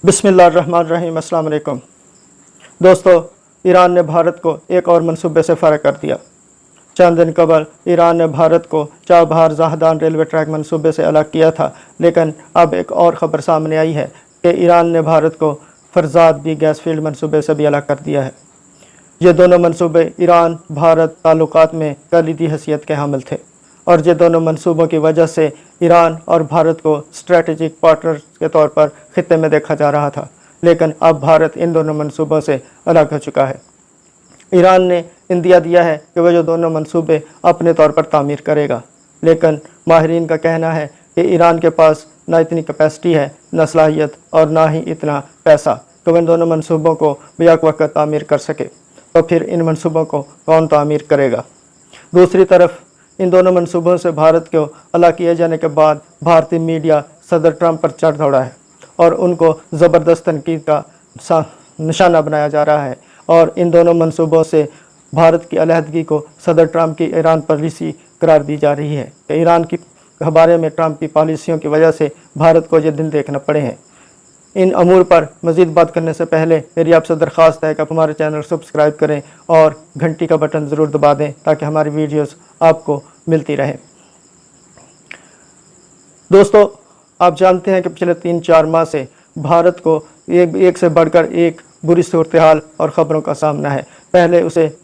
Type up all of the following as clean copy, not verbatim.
बिस्मिल्लाहिर्रहमानिर्रहीम। अस्सलाम वालेकुम दोस्तों, ईरान ने भारत को एक और मंसूबे से फ़ारिग कर दिया। चंद दिन कबल ईरान ने भारत को चाबहार ज़ाहदान रेलवे ट्रैक मंसूबे से अलग किया था, लेकिन अब एक और ख़बर सामने आई है कि ईरान ने भारत को फरजाद बी गैस फील्ड मंसूबे से भी अलग कर दिया है। ये दोनों मंसूबे ईरान भारत ताल्लुकात में कलीदी हैसियत के हामिल थे और ये दोनों मंसूबों की वजह से ईरान और भारत को स्ट्रेटजिक पार्टनर के तौर पर खित्ते में देखा जा रहा था, लेकिन अब भारत इन दोनों मंसूबों से अलग हो चुका है। ईरान ने इंदिया दिया है कि वह जो दोनों मंसूबे अपने तौर पर तामीर करेगा, लेकिन माहिरीन का कहना है कि ईरान के पास ना इतनी कैपेसिटी है, ना सलाहियत और ना ही इतना पैसा कि वह इन दोनों मंसूबों को बेक वक्त तामीर कर सके। तो फिर इन मंसूबों को कौन तामीर करेगा? दूसरी तरफ इन दोनों मंसूबों से भारत को अलग किए जाने के बाद भारतीय मीडिया सदर ट्रंप पर चढ़ दौड़ा है और उनको ज़बरदस्त तनकीद का निशाना बनाया जा रहा है और इन दोनों मंसूबों से भारत की अलहदगी को सदर ट्रंप की ईरान पॉलिसी करार दी जा रही है कि ईरान की बारे में ट्रंप की पॉलिसियों की वजह से भारत को ये दिन देखना पड़े हैं। इन अमूर पर मज़ीद बात करने से पहले मेरी आपसे दरख्वास्त है कि आप हमारे चैनल सब्सक्राइब करें और घंटी का बटन ज़रूर दबा दें ताकि हमारी वीडियोस आपको मिलती रहें। दोस्तों, आप जानते हैं कि पिछले 3-4 माह से भारत को एक से बढ़कर एक बुरी सूरत हाल और ख़बरों का सामना है। पहले उसे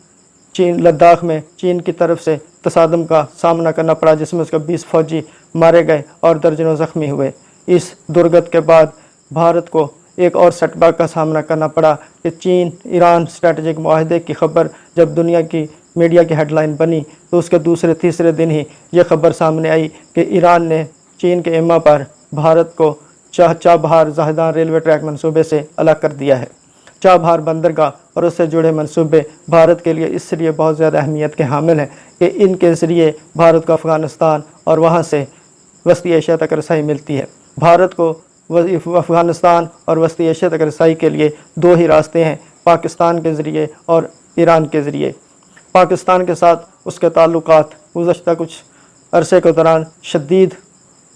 लद्दाख में चीन की तरफ से तसादम का सामना करना पड़ा, जिसमें उसके 20 फौजी मारे गए और दर्जनों ज़ख्मी हुए। इस दुर्गत के बाद भारत को एक और सेटबैक का सामना करना पड़ा कि चीन ईरान स्ट्रेटजिक मुआहदे की खबर जब दुनिया की मीडिया की हेडलाइन बनी तो उसके दूसरे तीसरे दिन ही ये खबर सामने आई कि ईरान ने चीन के एम्मा पर भारत को चाबहार ज़ाहदान रेलवे ट्रैक मंसूबे से अलग कर दिया है। चाबहार बंदरगाह और उससे जुड़े मंसूबे भारत के लिए इसलिए बहुत ज़्यादा अहमियत के हामिल हैं कि इनके ज़रिए भारत को अफ़गानिस्तान और वहाँ से वस्ती एशिया तक रसाई मिलती है। भारत को अफ़गानिस्तान और वस्ती एशिया तक रसाई के लिए दो ही रास्ते हैं, पाकिस्तान के ज़रिए और ईरान के ज़रिए। पाकिस्तान के साथ उसके ताल्लुकात गुज़श्ता कुछ अरसे के दौरान शदीद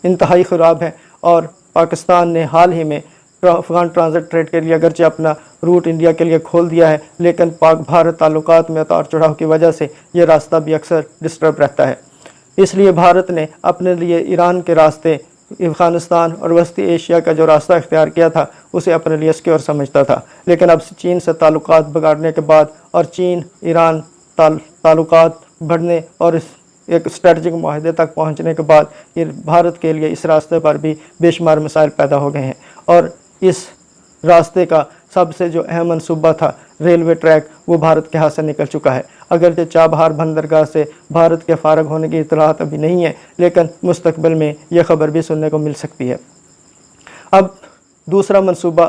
इंतहाई ख़राब हैं और पाकिस्तान ने हाल ही में अफ़गान ट्रांजिट ट्रेड के लिए अगरचे अपना रूट इंडिया के लिए खोल दिया है, लेकिन पाक भारत ताल्लुकात में उतार चढ़ाव की वजह से ये रास्ता भी अक्सर डिस्टर्ब रहता है। इसलिए भारत ने अपने लिए ईरान के रास्ते अफ़गानिस्तान और वस्ती एशिया का जो रास्ता इख्तियार किया था उसे अपने लिए सिक्योर समझता था, लेकिन अब चीन से ताल्लुकात बिगाड़ने के बाद और चीन ईरान ताल्लुकात बढ़ने और एक स्ट्रेटजिक मुआहदे तक पहुंचने के बाद ये भारत के लिए इस रास्ते पर भी बेशुमार मसाइल पैदा हो गए हैं और इस रास्ते का सबसे जो अहम मनसूबा था रेलवे ट्रैक, वो भारत के हाथ से निकल चुका है। अगरचे चाबहार बंदरगाह से भारत के फ़ारग होने की इतलात अभी नहीं है, लेकिन मुस्तकबिल में यह खबर भी सुनने को मिल सकती है। अब दूसरा मनसूबा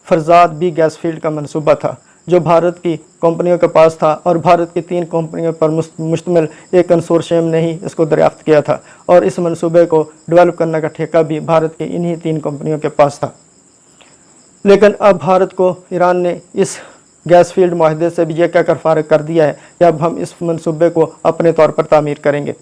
फरजाद बी गैस फील्ड का मनसूबा था जो भारत की कंपनियों के पास था और भारत की 3 कंपनियों पर मुश्तमिल एक कंसोर्शियम ने ही इसको दरियाफ्त किया था और इस मनसूबे को डेवलप करने का ठेका भी भारत की इन्हीं 3 कंपनियों के पास था। लेकिन अब भारत को ईरान ने इस गैस फील्ड मुआहदे से भी यह कहकर फ़ारिग कर दिया है कि अब हम इस मनसूबे को अपने तौर पर तामीर करेंगे।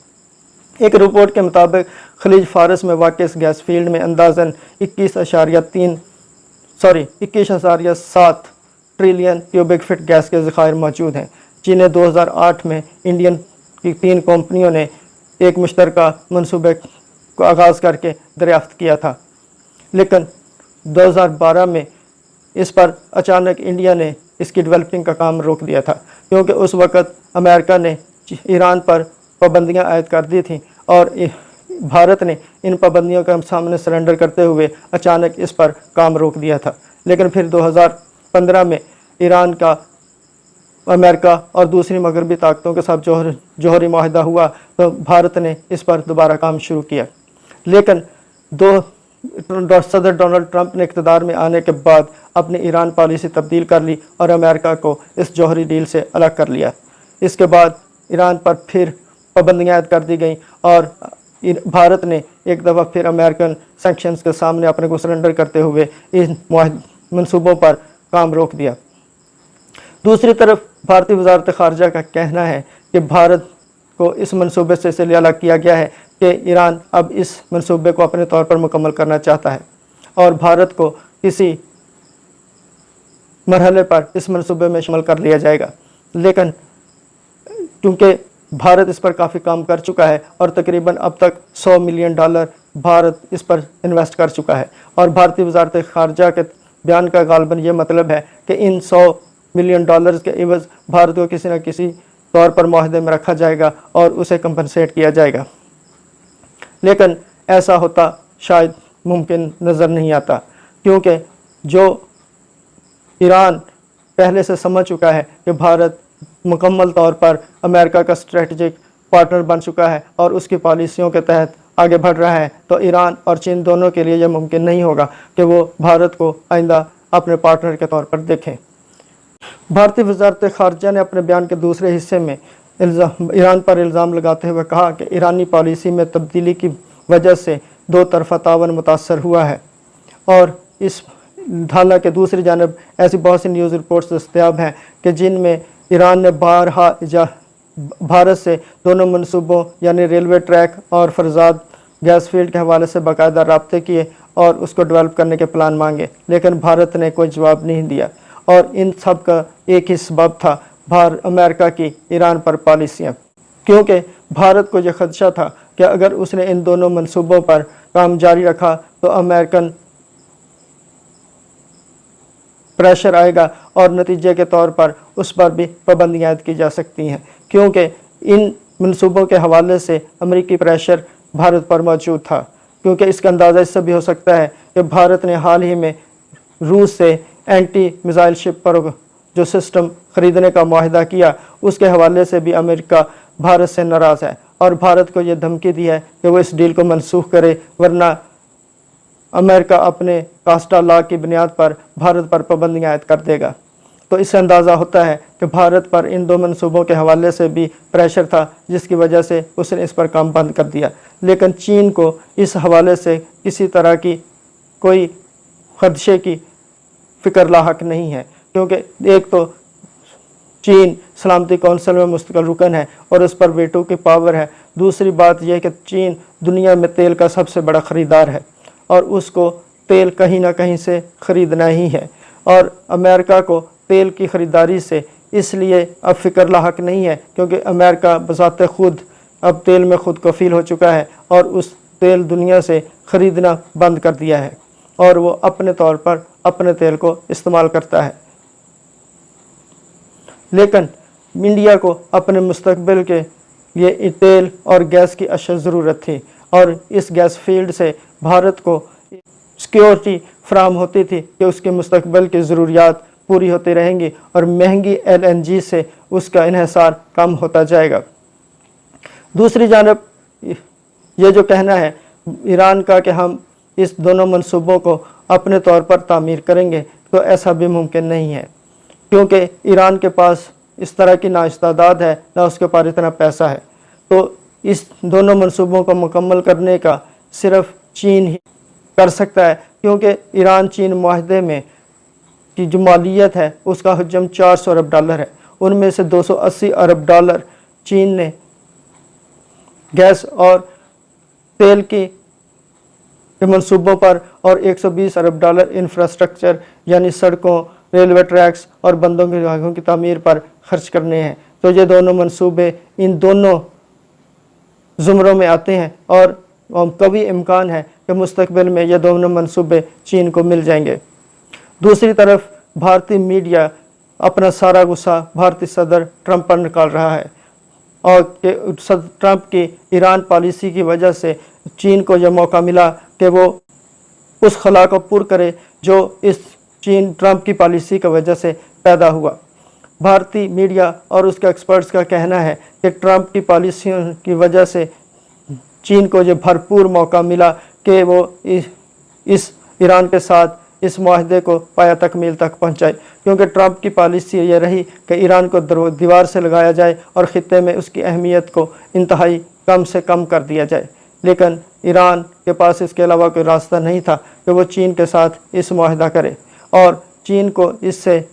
एक रिपोर्ट के मुताबिक खलीज फ़ारस में वाक़ इस गैस फील्ड में अंदाज़न 21.7 ट्रिलियन क्यूबिक फीट गैस के ज़खायर मौजूद हैं, जिन्हें 2008 में इंडियन की 3 कंपनियों ने एक मुश्तरका मनसूबे को आगाज़ करके दरियाफ्त किया था। लेकिन 2012 में इस पर अचानक इंडिया ने इसकी डेवलपिंग का काम रोक दिया था, क्योंकि उस वक़्त अमेरिका ने ईरान पर पाबंदियां आयद कर दी थी और भारत ने इन पाबंदियों का सामने सरेंडर करते हुए अचानक इस पर काम रोक दिया था। लेकिन फिर 2015 में ईरान का अमेरिका और दूसरी मगरबी ताकतों के साथ जौहरी मुआहदा हुआ तो भारत ने इस पर दोबारा काम शुरू किया। लेकिन सदर डोनाल्ड ट्रंप ने इक़्तिदार में आने के बाद अपनी ईरान पॉलिसी तब्दील कर ली और अमेरिका को इस जौहरी डील से अलग कर लिया। इसके बाद ईरान पर फिर पाबंदियां आयद कर दी गई और भारत ने एक दफ़ा फिर अमेरिकन सैंक्शंस के सामने अपने को सरेंडर करते हुए इन मंसूबों पर काम रोक दिया। दूसरी तरफ भारतीय वज़ारत ख़ारजा का कहना है कि भारत को इस मंसूबे से इसलिए अलग किया गया है कि ईरान अब इस मंसूबे को अपने तौर पर मुकम्मल करना चाहता है और भारत को किसी मरहले पर इस मंसूबे में शामिल कर लिया जाएगा। लेकिन क्योंकि भारत इस पर काफ़ी काम कर चुका है और तकरीबन अब तक $100 मिलियन भारत इस पर इन्वेस्ट कर चुका है, और भारतीय वजारत ख़ारजा के बयान का गालबन ये मतलब है कि इन $100 मिलियन के एवज़ भारत को किसी न किसी तौर पर मुआहदे में रखा जाएगा और उसे कंपनसेट किया जाएगा। लेकिन ऐसा होता शायद मुमकिन नज़र नहीं आता, क्योंकि जो ईरान पहले से समझ चुका है कि भारत मुकम्मल तौर पर अमेरिका का स्ट्रेटजिक पार्टनर बन चुका है और उसकी पॉलिसियों के तहत आगे बढ़ रहा है, तो ईरान और चीन दोनों के लिए यह मुमकिन नहीं होगा कि वो भारत को आइंदा अपने पार्टनर के तौर पर देखें। भारतीय वजारत ख़ारजा ने अपने बयान के दूसरे हिस्से में ईरान पर इल्ज़ाम लगाते हुए कहा कि ईरानी पॉलिसी में तब्दीली की वजह से दो तरफ़ा तावन मुतासर हुआ है, और इस हालांकि दूसरी जानब ऐसी बहुत सी न्यूज़ रिपोर्ट्स दस्तयाब हैं कि जिनमें ईरान ने बारहा भारत से दोनों मनसूबों यानी रेलवे ट्रैक और फरजाद गैस फील्ड के हवाले से बाकायदा रब्ते किए और उसको डेवलप करने के प्लान मांगे, लेकिन भारत ने कोई जवाब नहीं दिया। और इन सब का एक ही सबब था अमेरिका की ईरान पर पॉलिसियाँ, क्योंकि भारत को यह खदशा था कि अगर उसने इन दोनों मनसूबों पर काम जारी रखा तो अमेरिकन प्रेशर आएगा और नतीजे के तौर पर उस पर भी पाबंदियाँ आयद की जा सकती हैं, क्योंकि इन मनसूबों के हवाले से अमेरिकी प्रेशर भारत पर मौजूद था। क्योंकि इसका अंदाज़ा इससे भी हो सकता है कि भारत ने हाल ही में रूस से एंटी मिसाइल शिप पर जो सिस्टम ख़रीदने का मुआहदा किया, उसके हवाले से भी अमेरिका भारत से नाराज़ है और भारत को ये धमकी दी है कि वो इस डील को मनसूख करे, वरना अमेरिका अपने कास्टा लॉ की बुनियाद पर भारत पर पाबंदियाँ आयद कर देगा। तो इससे अंदाज़ा होता है कि भारत पर इन दो मनसूबों के हवाले से भी प्रेशर था, जिसकी वजह से उसने इस पर काम बंद कर दिया। लेकिन चीन को इस हवाले से किसी तरह की कोई खदशे की फ़िक्र लाहक नहीं है, क्योंकि एक तो चीन सलामती कौंसिल में मुस्तकिल रुकन है और उस पर वेटो की पावर है। दूसरी बात यह कि चीन दुनिया में तेल का सबसे बड़ा ख़रीदार है और उसको तेल कहीं ना कहीं से ख़रीदना ही है, और अमेरिका को तेल की ख़रीदारी से इसलिए अब फ़िक्र लाहक नहीं है क्योंकि अमेरिका बज़ाते ख़ुद अब तेल में ख़ुद कफ़ील हो चुका है और उस तेल दुनिया से ख़रीदना बंद कर दिया है और वो अपने तौर पर अपने तेल को इस्तेमाल करता है। लेकिन इंडिया को अपने मुस्तकबिल के लिए तेल और गैस की अशद ज़रूरत थी और इस गैस फील्ड से भारत को सिक्योरिटी फराहम होती थी कि उसके मुस्तकबिल की ज़रूरियात पूरी होती रहेंगी और महंगी LNG से उसका इन्हिसार कम होता जाएगा। दूसरी जानब ये जो कहना है ईरान का कि हम इस दोनों मनसूबों को अपने तौर पर तामीर करेंगे, तो ऐसा भी मुमकिन नहीं है, क्योंकि ईरान के पास इस तरह की ना इस्तादाद है ना उसके पास इतना पैसा है। तो इस दोनों मनसूबों को मुकम्मल करने का सिर्फ चीन ही कर सकता है, क्योंकि ईरान चीन मुआहदे में की जो मालियत है उसका हजम $400 अरब है। उनमें से $280 अरब चीन ने गैस और तेल के मनसूबों पर और $120 अरब इंफ्रास्ट्रक्चर यानी सड़कों, रेलवे ट्रैक्स और बंदों के जगहों की तामीर पर खर्च करने हैं। तो ये दोनों मनसूबे इन दोनों ज़ुमरों में आते हैं और कभी इम्कान है कि मुस्तकबिल में ये दोनों मनसूबे चीन को मिल जाएंगे। दूसरी तरफ भारतीय मीडिया अपना सारा गुस्सा भारतीय सदर ट्रंप पर निकाल रहा है और ट्रंप की ईरान पॉलिसी की वजह से चीन को यह मौका मिला कि वो उस खला को पूरा करे जो इस चीन ट्रंप की पॉलिसी की वजह से पैदा हुआ। भारतीय मीडिया और उसके एक्सपर्ट्स का कहना है कि ट्रंप की पॉलिसियों की वजह से चीन को ये भरपूर मौका मिला कि वो इस ईरान के साथ इस मुआहदे को पाया तकमील तक पहुंचाए, क्योंकि ट्रंप की पॉलिसी ये रही कि ईरान को दीवार से लगाया जाए और ख़ित्ते में उसकी अहमियत को इंतहाई कम से कम कर दिया जाए। लेकिन ईरान के पास इसके अलावा कोई रास्ता नहीं था कि वो चीन के साथ इस मुआहदा करे, और चीन को इससे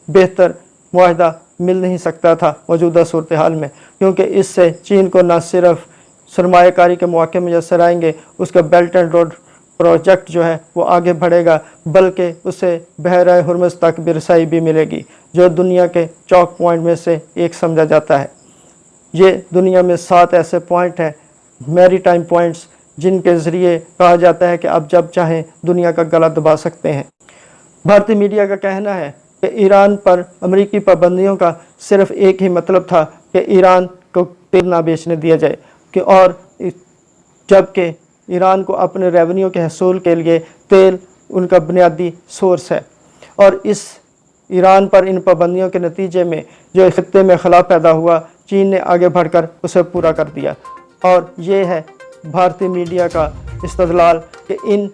बेहतर मुआहदा मिल नहीं सकता था मौजूदा सूरत हाल में, क्योंकि इससे चीन को न सिर्फ सरमायाकारी के मौके मैसर आएंगे, उसका बेल्ट एंड रोड प्रोजेक्ट जो है वो आगे बढ़ेगा, बल्कि उसे बहरा हरमुज़ तक भी रसाई भी मिलेगी, जो दुनिया के चौक पॉइंट में से एक समझा जाता है। ये दुनिया में 7 ऐसे पॉइंट हैं, मैरी टाइम पॉइंट्स, जिनके ज़रिए कहा जाता है कि आप जब चाहें दुनिया का गला दबा सकते हैं। भारतीय मीडिया का कहना है कि ईरान पर अमेरिकी पाबंदियों का सिर्फ एक ही मतलब था कि ईरान को तेल ना बेचने दिया जाए, कि और जबकि ईरान को अपने रेवेन्यू के हसूल के लिए तेल उनका बुनियादी सोर्स है। और इस ईरान पर इन पाबंदियों के नतीजे में जो खित्ते में खला पैदा हुआ, चीन ने आगे बढ़कर उसे पूरा कर दिया। और ये है भारतीय मीडिया का इस्तदलाल कि इन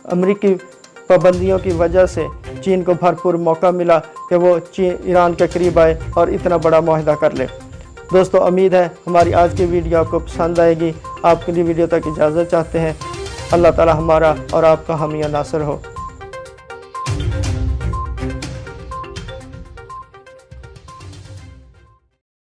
अमेरिकी पाबंदियों की वजह से चीन को भरपूर मौका मिला कि वो ईरान के करीब आए और इतना बड़ा मुआहदा कर ले। दोस्तों, उम्मीद है हमारी आज की वीडियो आपको पसंद आएगी। आप अगली वीडियो तक इजाज़त चाहते हैं। अल्लाह ताला हमारा और आपका हामी नासिर हो।